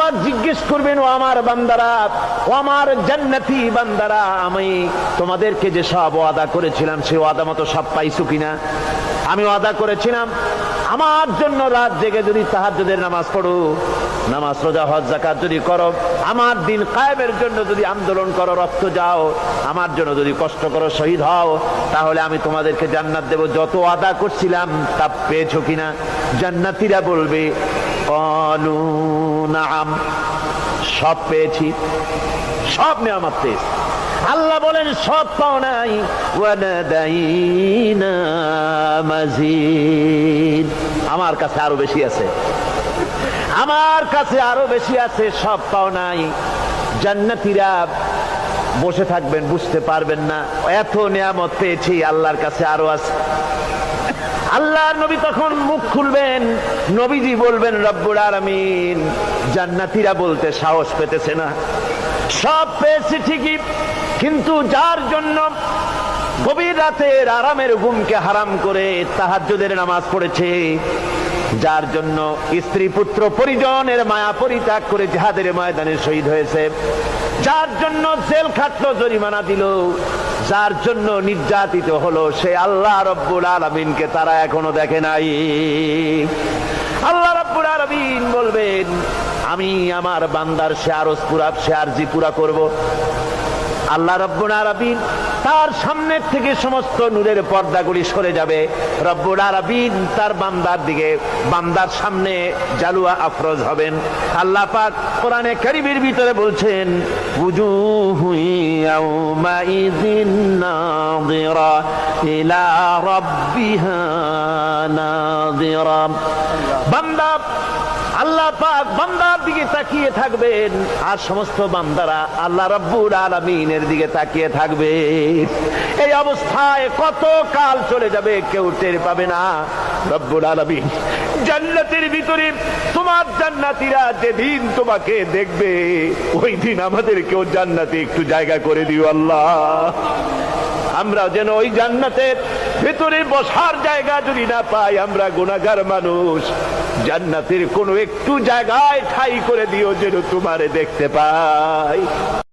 পাক জিজ্ঞেস করবেন, ও আমার বান্দারা, ও আমার জান্নাতি বান্দারা, আমি তোমাদেরকে যে সব ওয়াদা করেছিলাম সেই ওয়াদা মতো সব পাইছো কিনা? আমি ওয়াদা করেছিলাম আমার জন্য রাত জেগে যদি তাহাজ্জুদের নামাজ পড়ো, নামাজ রোজা হজ যাকাত যদি করো, আমার দিন কায়েমের জন্য যদি আন্দোলন করো, রক্ত যাও, আমার জন্য যদি কষ্ট করো, শহীদ হও, তাহলে আমি তোমাদেরকে জান্নাত দেব। যত ওয়াদা করছিলাম তা পেয়েছো কিনা? জান্নাতীরা বলবে ক্বালু নাআম, সব পেয়েছি, সব নেয়ামত পেয়েছি। আল্লাহ বলেন সব পাও নাই, ওয়ানাদাইনা মাজিদ, আমার কাছে আরো বেশি আছে, আমার কাছে আরো বেশি আছে, সব পাও নাই। জান্নাতীরা বসে থাকবেন, বুঝতে পারবেন না এত নিয়ামত পেয়েছি, আল্লাহর কাছে আরো আছে। আল্লাহর নবী তখন মুখ খুলবেন, নবীজি বলবেন রব্বুল আলামিন, জান্নাতীরা বলতে সাহস পেতেছে না, সব পেয়েছি ঠিকই, কিন্তু যার জন্য গভীর রাতের আরামের ঘুমকে হারাম করে তাহাজ্জুদের নামাজ পড়েছে, যার জন্য স্ত্রী পুত্র পরিজনের মায়া পরিত্যাগ করে জিহাদের ময়দানে শহীদ হয়েছে, যার জন্য জেল খাটলো, জরিমানা দিল, যার জন্য নির্যাতিত হলো, সে আল্লাহ রব্বুল আলামিনকে তারা এখনো দেখে নাই। আল্লাহ রব্বুল আলামিন বলবেন, আমি আমার বান্দার সে আরজ পুরা, সে আরজি পুরা করব। আল্লাহ রব্বুল আলামিন তার সামনের থেকে সমস্ত নূরের পর্দাগুলি সরে যাবে, রব্বুল আলামিন তার বান্দার দিকে, বান্দার সামনে জালুয়া আফরোজ হবেন। আল্লাহ পাক কোরআনে কারীমের ভিতরে বলছেন, উজুহু ইয়াউমাইযিন নাযিরা ইলা রাব্বিহা নাযিরা। বান্দা, আল্লাহ পাক বান্দার দিকে তাকিয়ে থাকবেন, আর সমস্ত বান্দারা আল্লাহ রাব্বুল আলামিনের দিকে তাকিয়ে থাকবে। এই অবস্থায় কত কাল চলে যাবে কেউ টের পাবে না। রব্বুল আলামিন জান্নাতের ভিতরে তোমার জান্নাতীরা যেদিন তোমাকে দেখবে, ওই দিন আমাদেরকেও জান্নাতে একটু জায়গা করে দিও আল্লাহ। আমরা যেন ওই জান্নাতের ভেতরে বসার জায়গা যদি না পাই, আমরা গুনাহগার মানুষ, জান্নাতের কোনো একটু জায়গায় ঠাঁই করে দিও যেন তোমারে দেখতে পাই।